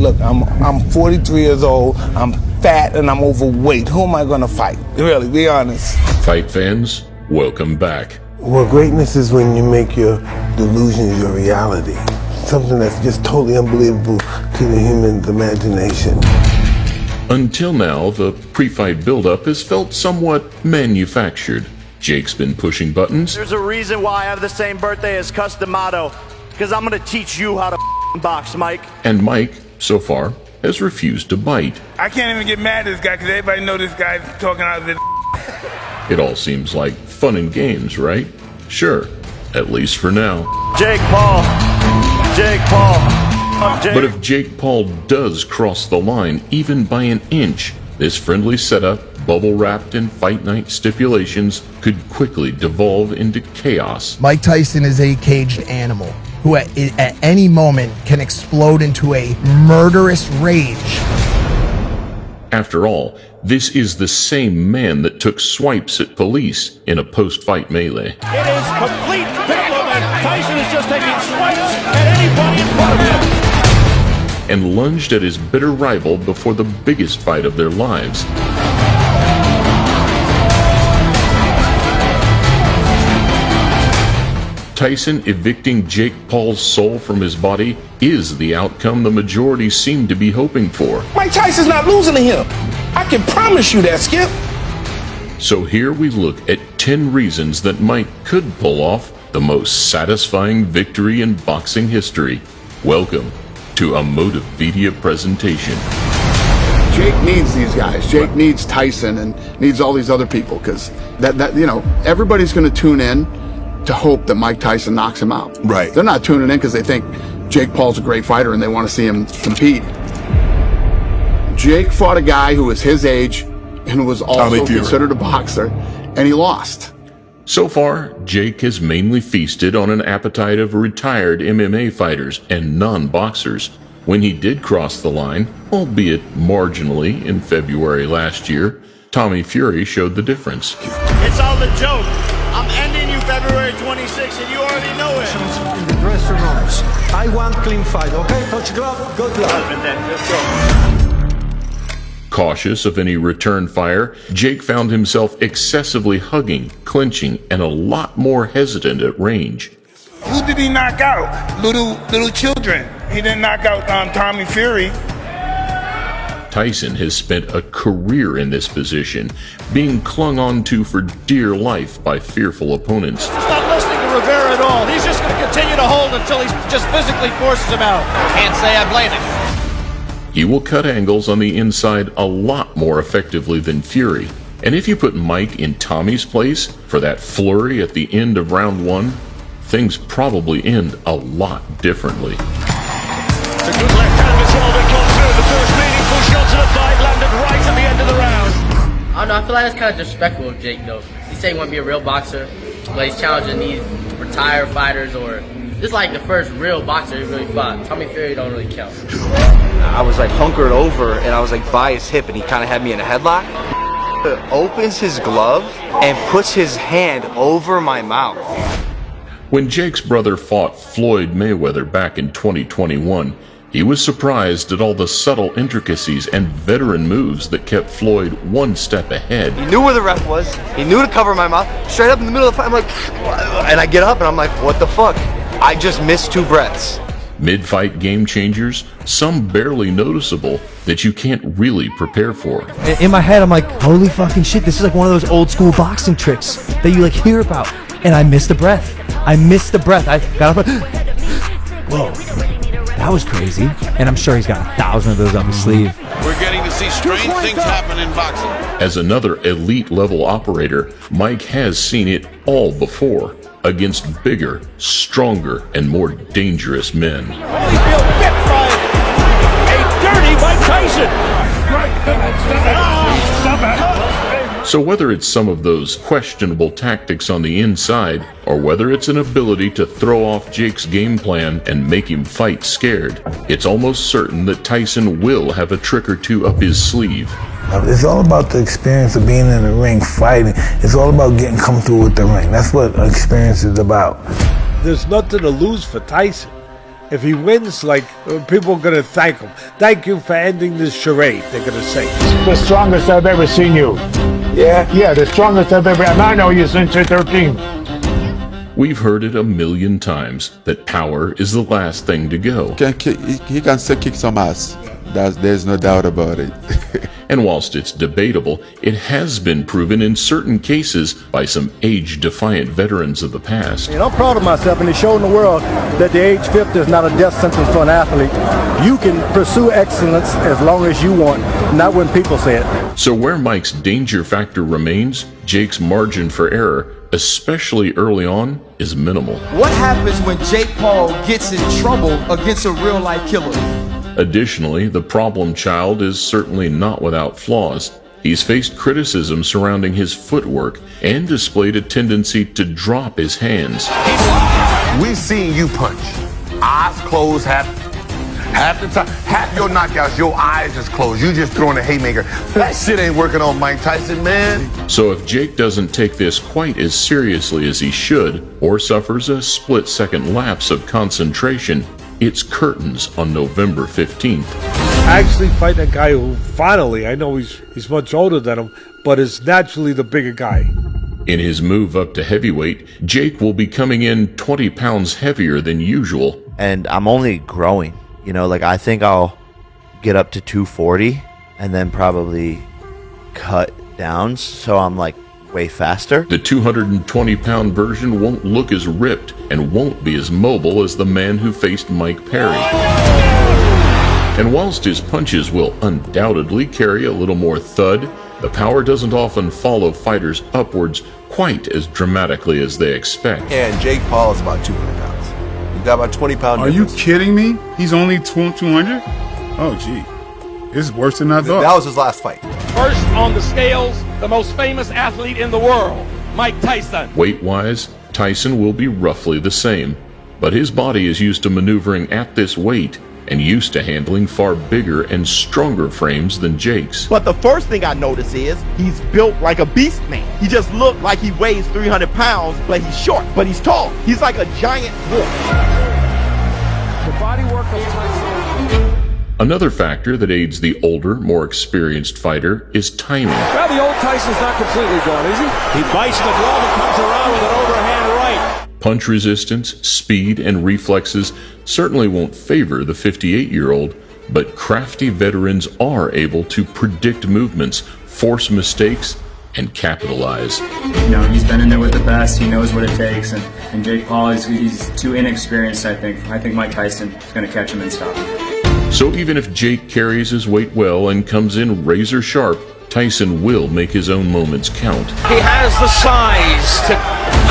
look, I'm 43 years old, I'm fat, and I'm overweight. Who am I gonna fight? Really, be honest. Fight fans, welcome back. Well, greatness is when you make your delusions your reality. Something that's just totally unbelievable to the human's imagination. Until now, the pre-fight buildup has felt somewhat manufactured. Jake's been pushing buttons. There's a reason why I have the same birthday as Customato, because I'm gonna teach you how to box, Mike. And Mike, so far, has refused to bite. I can't even get mad at this guy because everybody know this guy's talking out of his. It all seems like fun and games, right? Sure, at least for now. Jake Paul. Jake Paul. But if Jake Paul does cross the line, even by an inch, this friendly setup, bubble-wrapped in fight night stipulations, could quickly devolve into chaos. Mike Tyson is a caged animal who at any moment can explode into a murderous rage. After all, this is the same man that took swipes at police in a post-fight melee. It is complete bedlam, and Tyson is just taking swipes at anybody in front of him. And lunged at his bitter rival before the biggest fight of their lives. Tyson evicting Jake Paul's soul from his body is the outcome the majority seem to be hoping for. Mike Tyson's not losing to him. I can promise you that, Skip. So here we look at 10 reasons that Mike could pull off the most satisfying victory in boxing history. Welcome to a Motivedia presentation. Jake needs these guys. Jake needs Tyson and needs all these other people because that you know, everybody's going to tune in to hope that Mike Tyson knocks him out. Right. They're not tuning in because they think Jake Paul's a great fighter and they want to see him compete. Jake fought a guy who was his age and who was also considered a boxer, and he lost. So far, Jake has mainly feasted on an appetite of retired MMA fighters and non-boxers. When he did cross the line, albeit marginally in February last year, Tommy Fury showed the difference. It's all a joke. I'm ending you February 26th, and you already know it. In the dressing rooms. I want clean fight, okay? Touch glove, good luck. Let's go. Cautious of any return fire, Jake found himself excessively hugging, clinching, and a lot more hesitant at range. Who did he knock out? Little children. He didn't knock out Tommy Fury. Tyson has spent a career in this position, being clung on to for dear life by fearful opponents. He's not listening to Rivera at all. He's just going to continue to hold until he just physically forces him out. Can't say I blame him. He will cut angles on the inside a lot more effectively than Fury. And if you put Mike in Tommy's place for that flurry at the end of round one, things probably end a lot differently. It's a good left hand as well that got through. The first meaningful shots of the fight landed right at the end of the round. I don't know, I feel like that's kind of disrespectful of Jake though. He said he want to be a real boxer, but he's challenging these retired fighters, or this is like the first real boxer he really fought. Tommy Fury don't really count. I was like hunkered over and I was like by his hip and he kind of had me in a headlock. Opens his glove and puts his hand over my mouth. When Jake's brother fought Floyd Mayweather back in 2021, he was surprised at all the subtle intricacies and veteran moves that kept Floyd one step ahead. He knew where the ref was. He knew to cover my mouth. Straight up in the middle of the fight, I'm like, and I get up and I'm like, what the fuck? I just missed 2 breaths. Mid-fight game changers, some barely noticeable, that you can't really prepare for. In my head, I'm like, holy fucking shit, this is like one of those old school boxing tricks that you like hear about. And I missed the breath. I got up. Whoa, that was crazy. And I'm sure he's got 1,000 of those up his sleeve. We're getting to see strange things happen in boxing. As another elite level operator, Mike has seen it all before against bigger, stronger, and more dangerous men. Holyfield bit by a dirty Mike Tyson. So whether it's some of those questionable tactics on the inside, or whether it's an ability to throw off Jake's game plan and make him fight scared, it's almost certain that Tyson will have a trick or two up his sleeve. It's all about the experience of being in the ring, fighting. It's all about getting comfortable with the ring. That's what experience is about. There's nothing to lose for Tyson. If he wins, like, people are going to thank him. Thank you for ending this charade, they're going to say. The strongest I've ever seen you. Yeah? Yeah, the strongest I've ever, and I know you since you're 13. We've heard it a million times that power is the last thing to go. He can still kick some ass. There's no doubt about it. And whilst it's debatable, it has been proven in certain cases by some age-defiant veterans of the past. And I'm proud of myself, and it's showing the world that the age 50 is not a death sentence for an athlete. You can pursue excellence as long as you want, not when people say it. So where Mike's danger factor remains, Jake's margin for error, especially early on, is minimal. What happens when Jake Paul gets in trouble against a real-life killer? Additionally, the problem child is certainly not without flaws. He's faced criticism surrounding his footwork and displayed a tendency to drop his hands. We've seen you punch. Eyes closed half the time. Half your knockouts, your eyes just closed. You just throwing a haymaker. That shit ain't working on Mike Tyson, man. So if Jake doesn't take this quite as seriously as he should, or suffers a split-second lapse of concentration, it's curtains on November 15th. Actually fight a guy who, finally, I know he's much older than him, but is naturally the bigger guy. In his move up to heavyweight, Jake will be coming in 20 pounds heavier than usual. And I'm only growing. You know, like, I think I'll get up to 240 and then probably cut down, so I'm like way faster. The 220-pound version won't look as ripped and won't be as mobile as the man who faced Mike Perry. And whilst his punches will undoubtedly carry a little more thud, the power doesn't often follow fighters upwards quite as dramatically as they expect. And Jake Paul is about 200 pounds. You got about 20 pounds. Are you kidding me? He's only 200? Oh, gee. It's worse than I thought. That was his last fight. First on the scales, the most famous athlete in the world, Mike Tyson. Weight-wise, Tyson will be roughly the same, but his body is used to maneuvering at this weight and used to handling far bigger and stronger frames than Jake's. But the first thing I notice is he's built like a beast man. He just looked like he weighs 300 pounds, but he's short, but he's tall. He's like a giant wolf. The body work of Tyson. Another factor that aids the older, more experienced fighter is timing. Well, the old Tyson's not completely gone, is he? He bites the glove and comes around with an overhand right. Punch resistance, speed, and reflexes certainly won't favor the 58-year-old, but crafty veterans are able to predict movements, force mistakes, and capitalize. You know, he's been in there with the best. He knows what it takes, and Jake Paul, he's too inexperienced, I think. I think Mike Tyson is going to catch him and stop him. So even if Jake carries his weight well and comes in razor sharp, Tyson will make his own moments count. He has the size to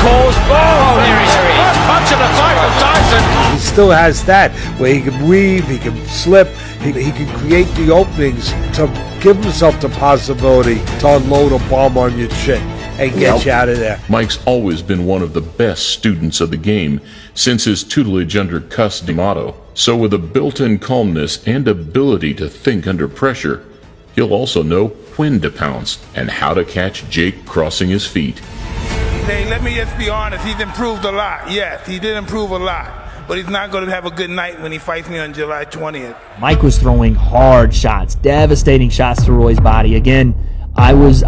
cause... Oh, there he is. Punch in the fight from Tyson. He still has that, where he can weave, he can slip, he can create the openings to give himself the possibility to unload a bomb on your chin and get you out of there. Mike's always been one of the best students of the game since his tutelage under Cus D'Amato. So with a built-in calmness and ability to think under pressure, he'll also know when to pounce and how to catch Jake crossing his feet. Hey, let me just be honest. He's improved a lot. Yes, he did improve a lot. But he's not going to have a good night when he fights me on July 20th. Mike was throwing hard shots, devastating shots to Roy's body. Again, I was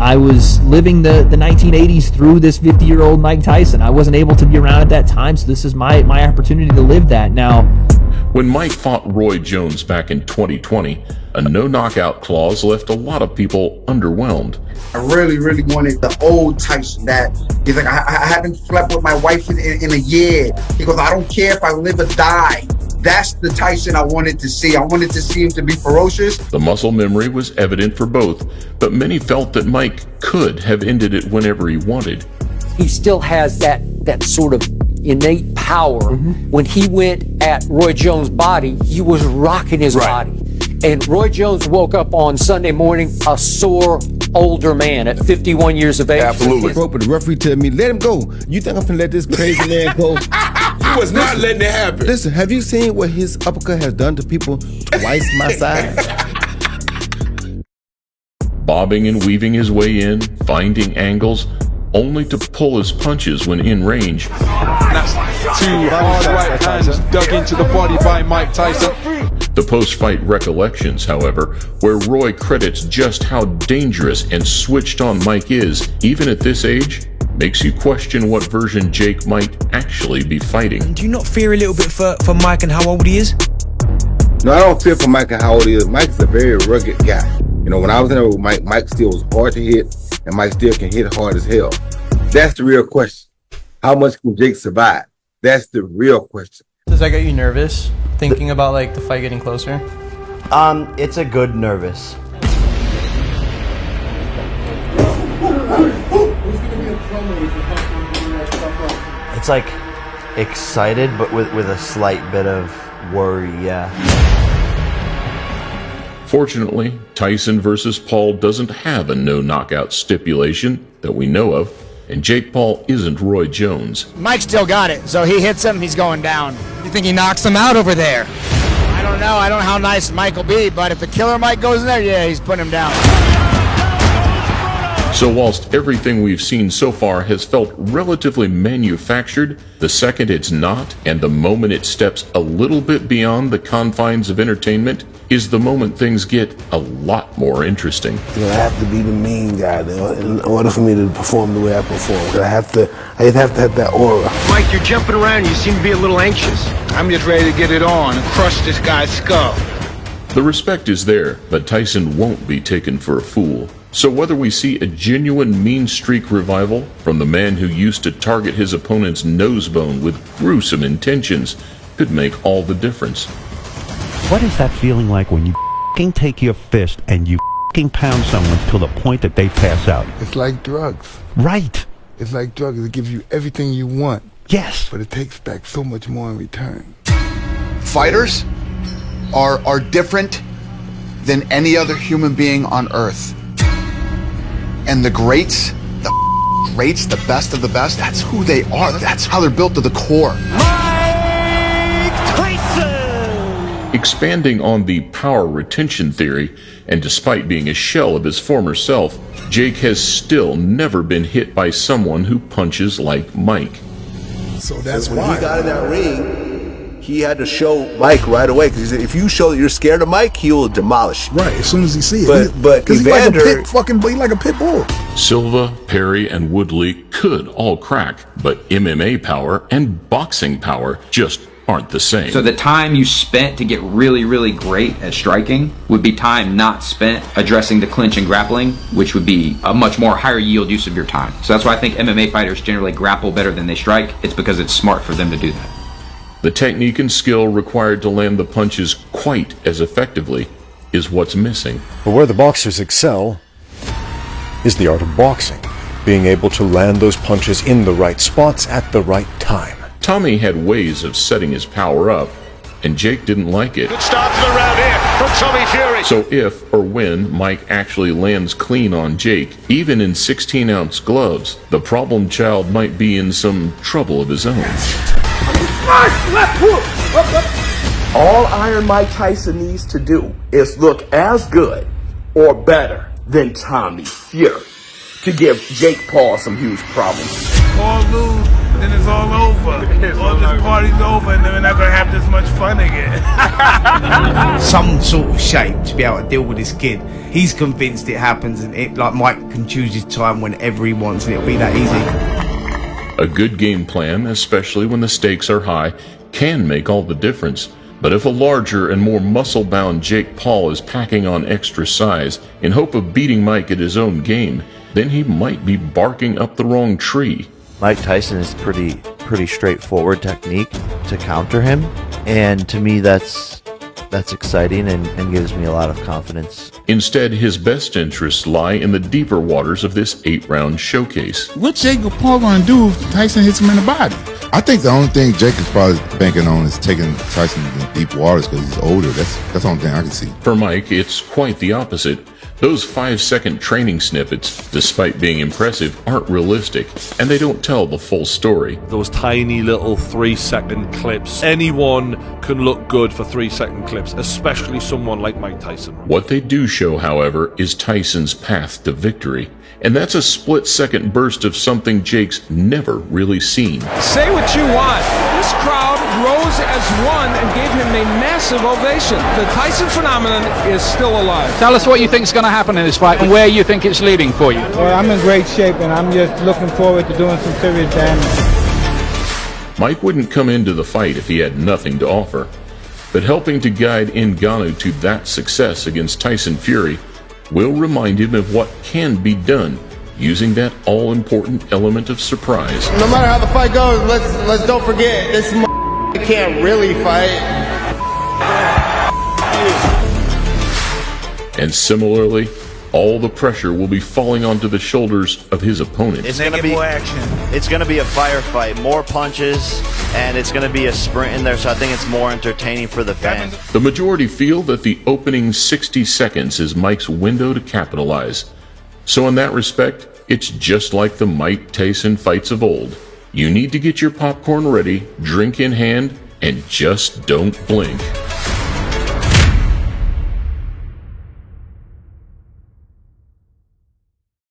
living the 1980s through this 50-year-old Mike Tyson. I wasn't able to be around at that time, so this is my opportunity to live that now. When Mike fought Roy Jones back in 2020, a no-knockout clause left a lot of people underwhelmed. I really wanted the old Tyson that he's like, I haven't slept with my wife in a year. He goes, I don't care if I live or die. That's the Tyson I wanted to see. I wanted to see him to be ferocious. The muscle memory was evident for both, but many felt that Mike could have ended it whenever he wanted. He still has that sort of innate power. When he went at Roy Jones' body, he was rocking his body. And Roy Jones woke up on Sunday morning a sore, older man at 51 years of age. Absolutely. But the referee tell me, let him go. You think I'm finna let this crazy man go? He was not letting it happen. Listen, have you seen what his uppercut has done to people twice my size? Bobbing and weaving his way in, finding angles, only to pull his punches when in range. That's two hard right hands dug into the body by Mike Tyson. The post-fight recollections, however, where Roy credits just how dangerous and switched on Mike is, even at this age, makes you question what version Jake might actually be fighting. Do you not fear a little bit for Mike and how old he is? No, I don't fear for Mike and how old he is. Mike's a very rugged guy. You know, when I was in there with Mike, Mike still was hard to hit, and Mike still can hit hard as hell. That's the real question. How much can Jake survive? That's the real question. Does that get you nervous, thinking about like the fight getting closer? It's a good nervous. It's like excited, but with a slight bit of worry, yeah. Fortunately, Tyson versus Paul doesn't have a no-knockout stipulation that we know of, and Jake Paul isn't Roy Jones. Mike still got it, so he hits him, he's going down. You think he knocks him out over there? I don't know how nice Mike will be, but if the killer Mike goes in there, yeah, he's putting him down. So whilst everything we've seen so far has felt relatively manufactured, the second it's not, and the moment it steps a little bit beyond the confines of entertainment, is the moment things get a lot more interesting. You know, I have to be the mean guy in order for me to perform the way I perform. I just have to have that aura. Mike, you're jumping around. You seem to be a little anxious. I'm just ready to get it on and crush this guy's skull. The respect is there, but Tyson won't be taken for a fool. So whether we see a genuine mean streak revival from the man who used to target his opponent's nose bone with gruesome intentions could make all the difference. What is that feeling like when you f***ing take your fist and you f***ing pound someone to the point that they pass out? It's like drugs. Right. It's like drugs. It gives you everything you want. Yes. But it takes back so much more in return. Fighters are different than any other human being on earth. And the greats, the best of the best, that's who they are. That's how they're built to the core. Mike Tyson! Expanding on the power retention theory, and despite being a shell of his former self, Jake has still never been hit by someone who punches like Mike. So that's why. When he got in that ring, he had to show Mike right away, because he said, if you show that you're scared of Mike, he will demolish you. Right, as soon as he sees it. But Evander, he's like a pit bull. Silva, Perry, and Woodley could all crack, but MMA power and boxing power just aren't the same. So the time you spent to get really, really great at striking would be time not spent addressing the clinch and grappling, which would be a much more higher yield use of your time. So that's why I think MMA fighters generally grapple better than they strike. It's because it's smart for them to do that. The technique and skill required to land the punches quite as effectively is what's missing. But where the boxers excel is the art of boxing, being able to land those punches in the right spots at the right time. Tommy had ways of setting his power up, and Jake didn't like it. Good start to the round here from Tommy Fury. So if or when Mike actually lands clean on Jake, even in 16-ounce gloves, the problem child might be in some trouble of his own. all Iron Mike Tyson needs to do is look as good or better than Tommy Fury to give Jake Paul some huge problems. Paul lose, then it's all over. All this party's over, and then we're not gonna have this much fun again. Some sort of shape to be able to deal with this kid. He's convinced it happens, and like Mike can choose his time whenever he wants, and it'll be that easy. A good game plan, especially when the stakes are high, can make all the difference. But if a larger and more muscle-bound Jake Paul is packing on extra size in hope of beating Mike at his own game, then he might be barking up the wrong tree. Mike Tyson is pretty straightforward technique to counter him, and to me that's exciting and gives me a lot of confidence. Instead, his best interests lie in the deeper waters of this 8-round showcase. What Jake Paul gonna do if Tyson hits him in the body? I think the only thing Jake is probably banking on is taking Tyson in deep waters because he's older. That's the only thing I can see. For Mike, it's quite the opposite. Those 5-second training snippets, despite being impressive, aren't realistic, and they don't tell the full story. Those tiny little 3-second clips. Anyone can look good for 3-second clips, especially someone like Mike Tyson. What they do show, however, is Tyson's path to victory. And that's a split-second burst of something Jake's never really seen. Say what you want. This crowd rose as one and gave him a massive ovation. The Tyson phenomenon is still alive. Tell us what you think is going to happen in this fight and where you think it's leading for you. Well, I'm in great shape, and I'm just looking forward to doing some serious damage. Mike wouldn't come into the fight if he had nothing to offer. But helping to guide Ngannou to that success against Tyson Fury will remind him of what can be done using that all-important element of surprise. No matter how the fight goes, let's don't forget this can't really fight. And similarly, all the pressure will be falling onto the shoulders of his opponent. It's going to be more action. It's going to be a firefight, more punches, and it's going to be a sprint in there, so I think it's more entertaining for the fans. The majority feel that the opening 60 seconds is Mike's window to capitalize. So in that respect, it's just like the Mike Tyson fights of old. You need to get your popcorn ready, drink in hand, and just don't blink.